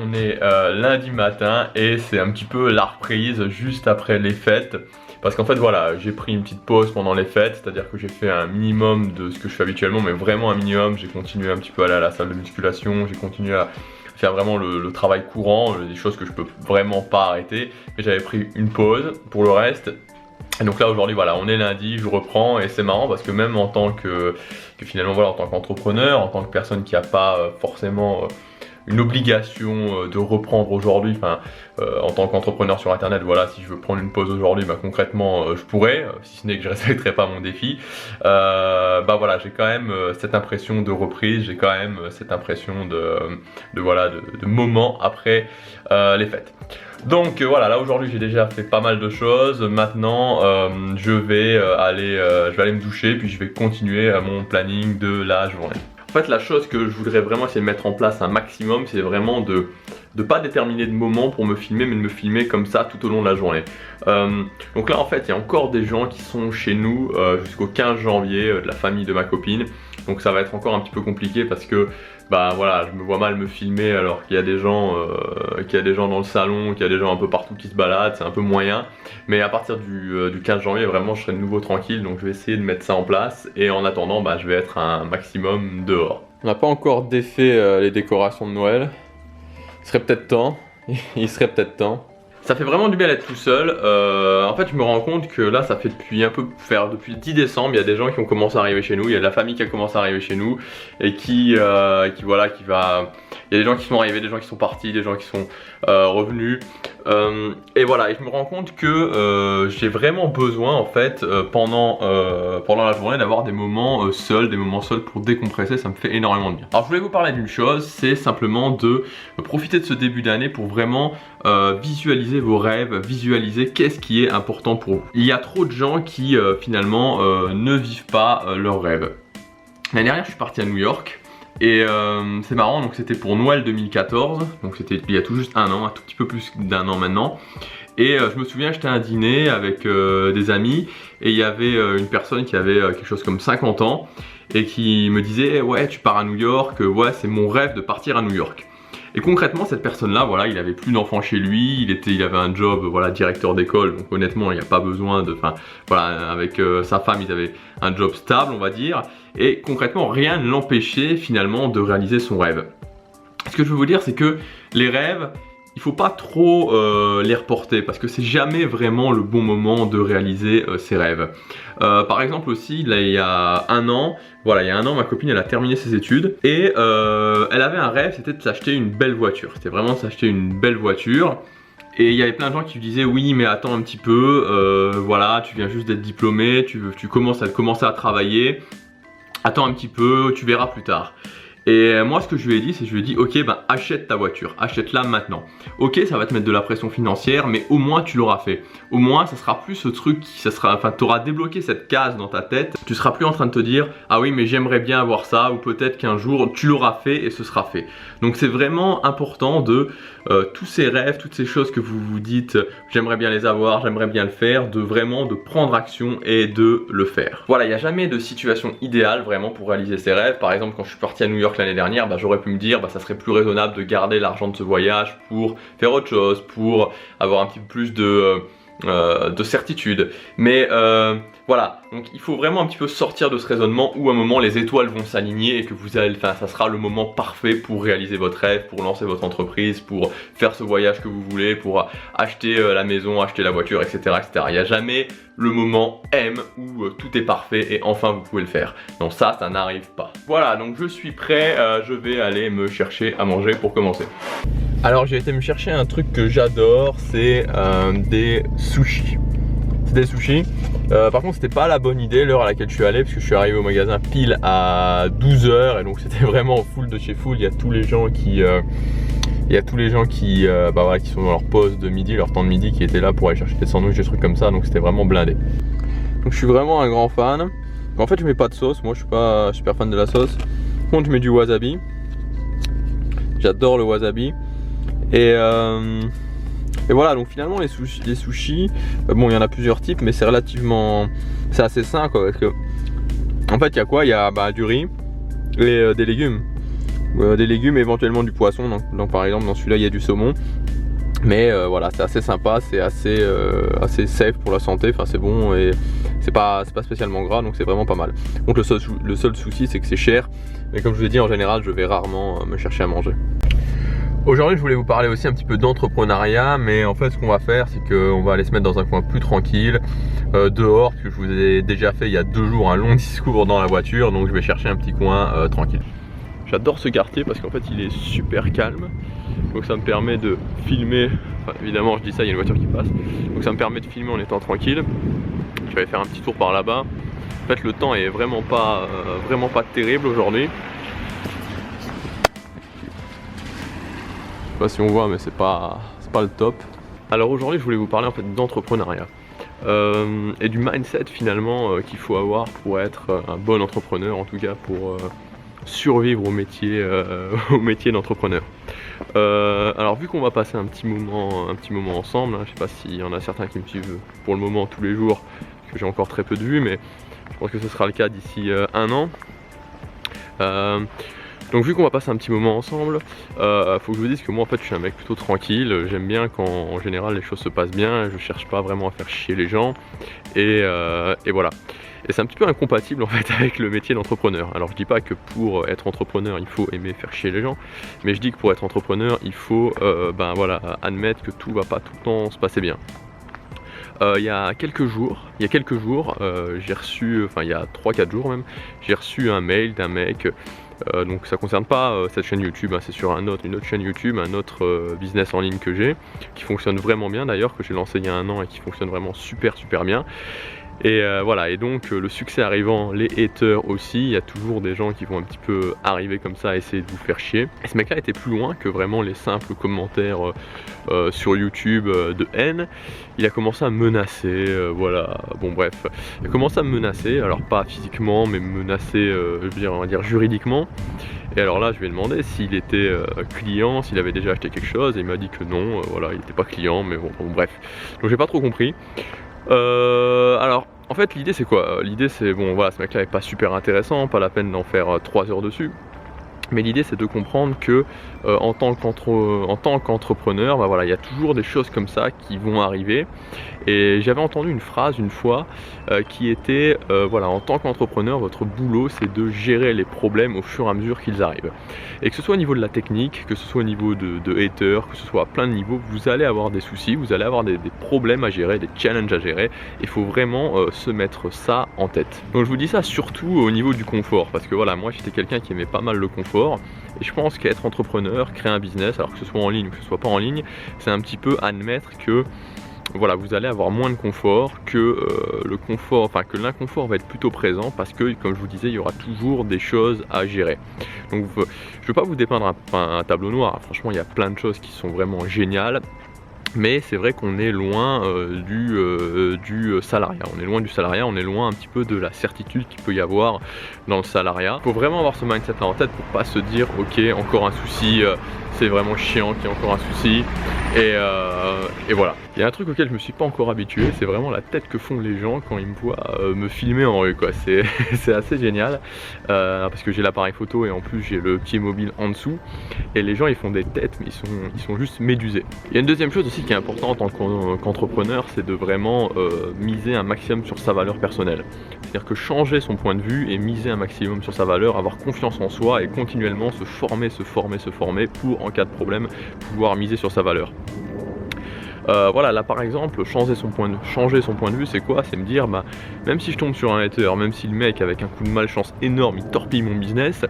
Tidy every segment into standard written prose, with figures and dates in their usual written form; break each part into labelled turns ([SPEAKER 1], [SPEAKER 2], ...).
[SPEAKER 1] on est lundi matin et c'est un petit peu la reprise juste après les fêtes. Parce qu'en fait voilà, j'ai pris une petite pause pendant les fêtes, c'est-à-dire que j'ai fait un minimum de ce que je fais habituellement, mais vraiment un minimum. J'ai continué un petit peu à aller à la salle de musculation, j'ai continué à faire vraiment le travail courant, des choses que je peux vraiment pas arrêter. Mais j'avais pris une pause pour le reste. Et donc là aujourd'hui voilà, on est lundi, je reprends et c'est marrant parce que même en tant que finalement voilà, en tant qu'entrepreneur, en tant que personne qui n'a pas forcément une obligation de reprendre aujourd'hui, enfin en tant qu'entrepreneur sur internet, voilà, si je veux prendre une pause aujourd'hui, bah concrètement je pourrais, si ce n'est que je respecterai pas mon défi. Bah voilà, j'ai quand même cette impression de reprise, j'ai quand même cette impression de moment après les fêtes. Donc voilà, là aujourd'hui j'ai déjà fait pas mal de choses. Maintenant je vais aller me doucher, puis je vais continuer mon planning de la journée. En fait, la chose que je voudrais vraiment essayer de mettre en place un maximum, c'est vraiment de pas déterminer de moment pour me filmer, mais de me filmer comme ça tout au long de la journée. Donc là en fait il y a encore des gens qui sont chez nous jusqu'au 15 janvier, de la famille de ma copine. Donc ça va être encore un petit peu compliqué parce que bah voilà, je me vois mal me filmer alors qu'il y a des gens dans le salon, qu'il y a des gens un peu partout qui se baladent, c'est un peu moyen. Mais à partir du 15 janvier vraiment je serai de nouveau tranquille, donc je vais essayer de mettre ça en place. Et en attendant bah, je vais être un maximum dehors. On n'a pas encore défait les décorations de Noël. Il serait peut-être temps, il serait peut-être temps. Ça fait vraiment du bien d'être tout seul. En fait je me rends compte que là ça fait depuis le 10 décembre, il y a des gens qui ont commencé à arriver chez nous, il y a de la famille qui a commencé à arriver chez nous et il y a des gens qui sont arrivés, des gens qui sont partis, des gens qui sont revenus. Et voilà, et je me rends compte que j'ai vraiment besoin en fait pendant la journée d'avoir des moments seuls, pour décompresser, ça me fait énormément de bien. Alors je voulais vous parler d'une chose, c'est simplement de profiter de ce début d'année pour vraiment visualiser vos rêves, visualiser qu'est-ce qui est important pour vous. Il y a trop de gens qui finalement ne vivent pas leurs rêves. L'année dernière je suis parti à New York. Et c'est marrant, donc c'était pour Noël 2014, donc c'était il y a tout juste un an, un tout petit peu plus d'un an maintenant. Et je me souviens, j'étais à un dîner avec des amis et il y avait une personne qui avait quelque chose comme 50 ans et qui me disait ouais tu pars à New York, ouais c'est mon rêve de partir à New York. Et concrètement cette personne là, voilà, il avait plus d'enfants chez lui, il avait un job, voilà, directeur d'école, donc honnêtement il n'y a pas besoin de, enfin voilà, avec sa femme ils avaient un job stable on va dire, et concrètement rien ne l'empêchait finalement de réaliser son rêve. Ce que je veux vous dire c'est que les rêves, il faut pas trop les reporter parce que c'est jamais vraiment le bon moment de réaliser ses rêves. Par exemple aussi, là il y a un an, voilà, il y a un an ma copine elle a terminé ses études et elle avait un rêve, c'était de s'acheter une belle voiture. C'était vraiment de s'acheter une belle voiture. Et il y avait plein de gens qui lui disaient oui mais attends un petit peu, voilà tu viens juste d'être diplômé, tu commences à travailler, attends un petit peu, tu verras plus tard. Et moi ce que je lui ai dit, c'est je lui ai dit ok ben achète ta voiture, achète-la maintenant. Ok ça va te mettre de la pression financière mais au moins tu l'auras fait. Au moins ça sera plus ce truc, enfin tu auras débloqué cette case dans ta tête. Tu seras plus en train de te dire ah oui mais j'aimerais bien avoir ça, ou peut-être qu'un jour tu l'auras fait et ce sera fait. Donc c'est vraiment important de tous ces rêves, toutes ces choses que vous vous dites j'aimerais bien les avoir, j'aimerais bien le faire, de prendre action et de le faire. Voilà, il n'y a jamais de situation idéale vraiment pour réaliser ses rêves. Par exemple quand je suis parti à New York l'année dernière, bah, j'aurais pu me dire bah, ça serait plus raisonnable de garder l'argent de ce voyage pour faire autre chose, pour avoir un petit peu plus de certitude. Mais voilà, donc il faut vraiment un petit peu sortir de ce raisonnement où à un moment les étoiles vont s'aligner et que vous allez, enfin ça sera le moment parfait pour réaliser votre rêve, pour lancer votre entreprise, pour faire ce voyage que vous voulez, pour acheter la maison, acheter la voiture, etc., etc. Il n'y a jamais le moment M où tout est parfait et enfin vous pouvez le faire. Donc ça n'arrive pas. Voilà, donc je suis prêt, je vais aller me chercher à manger pour commencer. Alors j'ai été me chercher un truc que j'adore, c'est des sushis. C'est des sushis. Par contre c'était pas la bonne idée l'heure à laquelle je suis allé, parce que je suis arrivé au magasin pile à 12 h et donc c'était vraiment full de chez full. Il y a tous les gens qui bah voilà, qui sont dans leur pause de midi, leur temps de midi, qui étaient là pour aller chercher des sandwichs, des trucs comme ça, donc c'était vraiment blindé. Donc je suis vraiment un grand fan. En fait je mets pas de sauce, moi je suis pas super fan de la sauce. Par contre je mets du wasabi. J'adore le wasabi. Et voilà, donc finalement les sushis, bon il y en a plusieurs types mais c'est assez sain quoi, parce que en fait il y a quoi, il y a du riz et des légumes.
[SPEAKER 2] des légumes et éventuellement du poisson. Donc par exemple dans celui-là il y a du saumon. Mais voilà, c'est assez sympa, c'est assez safe pour la santé, enfin c'est bon et c'est pas spécialement gras, donc c'est vraiment pas mal. Donc le seul souci c'est que c'est cher, mais comme je vous ai dit, en général je vais rarement me chercher à manger. Aujourd'hui je voulais vous parler aussi un petit peu d'entrepreneuriat, mais en fait ce qu'on va faire c'est qu'on va aller se mettre dans un coin plus tranquille, dehors, parce que je vous ai déjà fait il y a 2 jours un long discours dans la voiture, donc je vais chercher un petit coin tranquille. J'adore ce quartier parce qu'en fait il est super calme, donc ça me permet de filmer, enfin évidemment je dis ça, il y a une voiture qui passe, donc ça me permet de filmer en étant tranquille. Je vais aller faire un petit tour par là-bas. En fait le temps est vraiment pas terrible aujourd'hui. Je sais pas si on voit, mais c'est pas le top. Alors aujourd'hui je voulais vous parler en fait d'entrepreneuriat et du mindset finalement qu'il faut avoir pour être un bon entrepreneur, en tout cas pour survivre au métier d'entrepreneur. Alors vu qu'on va passer un petit moment ensemble, hein, je sais pas s'il y en a certains qui me suivent pour le moment tous les jours, parce que j'ai encore très peu de vues, mais je pense que ce sera le cas d'ici 1 an. Donc vu qu'on va passer un petit moment ensemble, faut que je vous dise que moi en fait je suis un mec plutôt tranquille, j'aime bien quand en général les choses se passent bien, je cherche pas vraiment à faire chier les gens, et voilà. Et c'est un petit peu incompatible en fait avec le métier d'entrepreneur. Alors je dis pas que pour être entrepreneur il faut aimer faire chier les gens, mais je dis que pour être entrepreneur il faut admettre que tout va pas tout le temps se passer bien. Il y a quelques jours, j'ai reçu, enfin il y a 3-4 jours même, j'ai reçu un mail d'un mec, donc ça concerne pas cette chaîne YouTube, hein, c'est sur une autre chaîne YouTube, un autre business en ligne que j'ai, qui fonctionne vraiment bien d'ailleurs, que j'ai lancé il y a 1 an et qui fonctionne vraiment super bien. Et voilà, et donc le succès arrivant, les haters aussi, il y a toujours des gens qui vont un petit peu arriver comme ça, essayer de vous faire chier. Et ce mec là était plus loin que vraiment les simples commentaires sur YouTube de haine. Il a commencé à me menacer, voilà, bon bref, il a commencé à me menacer, alors pas physiquement mais me menacer, on va dire juridiquement. Et alors là je lui ai demandé s'il était client, s'il avait déjà acheté quelque chose, et il m'a dit que non, voilà, il n'était pas client, mais bon bref. Donc j'ai pas trop compris. Alors en fait l'idée c'est quoi? L'idée c'est, bon voilà, ce mec là est pas super intéressant, pas la peine d'en faire 3 heures dessus. Mais l'idée c'est de comprendre que en tant qu'entrepreneur, bah voilà, il y a toujours des choses comme ça qui vont arriver. Et j'avais entendu une phrase une fois qui était voilà, en tant qu'entrepreneur, votre boulot c'est de gérer les problèmes au fur et à mesure qu'ils arrivent. Et que ce soit au niveau de la technique, que ce soit au niveau de haters, que ce soit à plein de niveaux, vous allez avoir des soucis, vous allez avoir des problèmes à gérer, des challenges à gérer. Il faut vraiment se mettre ça en tête. Donc je vous dis ça surtout au niveau du confort, parce que voilà, moi j'étais quelqu'un qui aimait pas mal le confort. Et je pense qu'être entrepreneur, créer un business, alors que ce soit en ligne ou que ce soit pas en ligne, c'est un petit peu admettre que voilà, vous allez avoir moins de confort, que le confort, enfin que l'inconfort va être plutôt présent, parce que comme je vous disais, il y aura toujours des choses à gérer. Donc je ne veux pas vous dépeindre un tableau noir, franchement il y a plein de choses qui sont vraiment géniales. Mais c'est vrai qu'on est loin du salariat, on est loin du salariat, on est loin un petit peu de la certitude qu'il peut y avoir dans le salariat. Il faut vraiment avoir ce mindset là en tête pour pas se dire ok, encore un souci, c'est vraiment chiant qu'il y ait encore un souci, et voilà. Il y a un truc auquel je me suis pas encore habitué, c'est vraiment la tête que font les gens quand ils me voient me filmer en rue, quoi. C'est assez génial, parce que j'ai l'appareil photo et en plus j'ai le pied mobile en dessous, et les gens ils font des têtes mais ils sont juste médusés. Il y a une deuxième chose aussi qui est importante en tant qu'entrepreneur, c'est de vraiment miser un maximum sur sa valeur personnelle. C'est-à-dire que changer son point de vue et miser un maximum sur sa valeur, avoir confiance en soi et continuellement se former pour, en cas de problème, pouvoir miser sur sa valeur. Voilà, là par exemple, changer son point de vue, c'est quoi? C'est me dire, bah, même si je tombe sur un hater, même si le mec avec un coup de malchance énorme, il torpille mon business,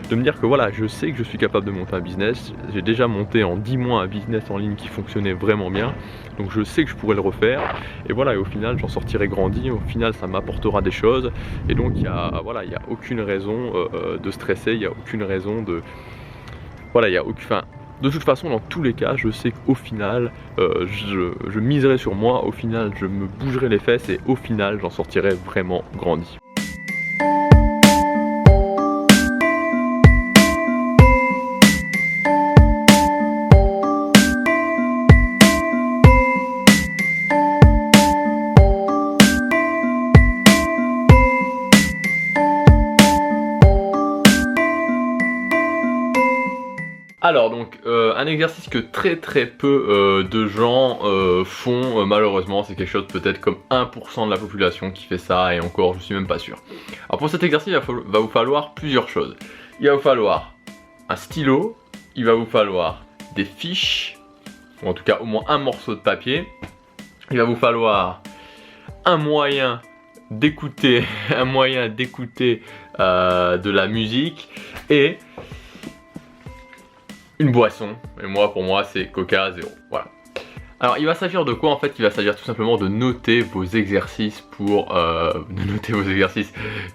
[SPEAKER 2] de me dire que voilà, je sais que je suis capable de monter un business, j'ai déjà monté en 10 mois un business en ligne qui fonctionnait vraiment bien, donc je sais que je pourrais le refaire, et voilà, et au final j'en sortirai grandi, au final ça m'apportera des choses, et donc il y a aucune raison de stresser, il n'y a aucune raison de... Voilà, il y a aucune... Enfin, de toute façon, dans tous les cas, je sais qu'au final, je miserai sur moi, au final, je me bougerai les fesses et au final, j'en sortirai vraiment grandi.
[SPEAKER 1] Alors donc un exercice que très peu de gens font malheureusement, c'est quelque chose peut-être comme 1% de la population qui fait ça, et encore je suis même pas sûr. Alors pour cet exercice il va vous falloir plusieurs choses. Il va vous falloir un stylo, il va vous falloir des fiches, ou en tout cas au moins un morceau de papier, il va vous falloir un moyen d'écouter de la musique et une boisson. Et pour moi c'est Coca Zéro. Voilà. Alors il va s'agir de quoi en fait? Il va s'agir tout simplement de noter vos exercices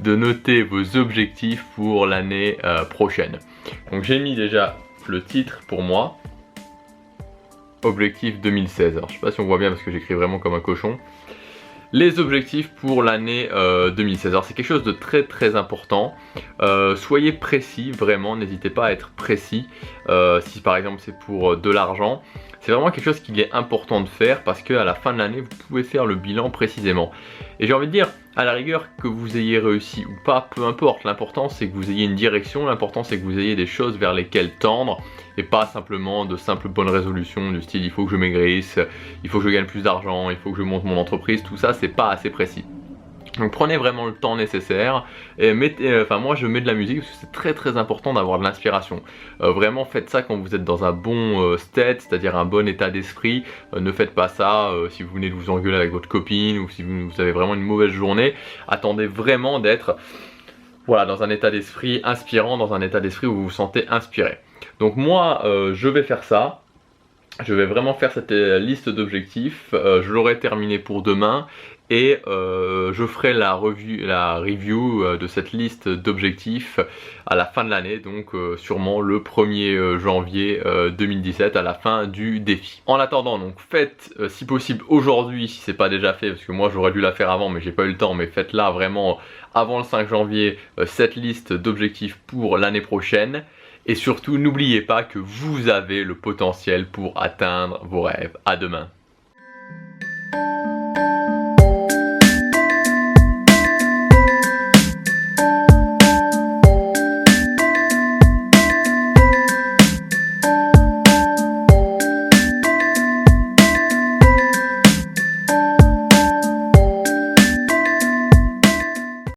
[SPEAKER 1] de noter vos objectifs pour l'année prochaine. Donc j'ai mis déjà le titre pour moi. Objectif 2016. Alors je sais pas si on voit bien parce que j'écris vraiment comme un cochon. Les objectifs pour l'année 2016. Alors c'est quelque chose de très important. Soyez précis, vraiment, n'hésitez pas à être précis. Si par exemple c'est pour de l'argent, c'est vraiment quelque chose qui est important de faire parce qu'à la fin de l'année vous pouvez faire le bilan précisément. Et j'ai envie de dire, à la rigueur, que vous ayez réussi ou pas, peu importe, l'important c'est que vous ayez une direction, l'important c'est que vous ayez des choses vers lesquelles tendre et pas simplement de simples bonnes résolutions du style il faut que je maigrisse, il faut que je gagne plus d'argent, il faut que je monte mon entreprise, tout ça c'est pas assez précis. Donc prenez vraiment le temps nécessaire et moi je mets de la musique parce que c'est très important d'avoir de l'inspiration. Vraiment faites ça quand vous êtes dans un bon state, c'est-à-dire un bon état d'esprit. Ne faites pas ça si vous venez de vous engueuler avec votre copine ou si vous avez vraiment une mauvaise journée. Attendez vraiment d'être dans un état d'esprit inspirant, dans un état d'esprit où vous vous sentez inspiré. Donc moi je vais faire ça. Je vais vraiment faire cette liste d'objectifs, je l'aurai terminé pour demain et je ferai la review de cette liste d'objectifs à la fin de l'année, donc sûrement le 1er janvier 2017 à la fin du défi. En attendant, donc faites si possible aujourd'hui, si c'est pas déjà fait, parce que moi j'aurais dû la faire avant mais j'ai pas eu le temps, mais faites-la vraiment avant le 5 janvier cette liste d'objectifs pour l'année prochaine. Et surtout, n'oubliez pas que vous avez le potentiel pour atteindre vos rêves. À demain.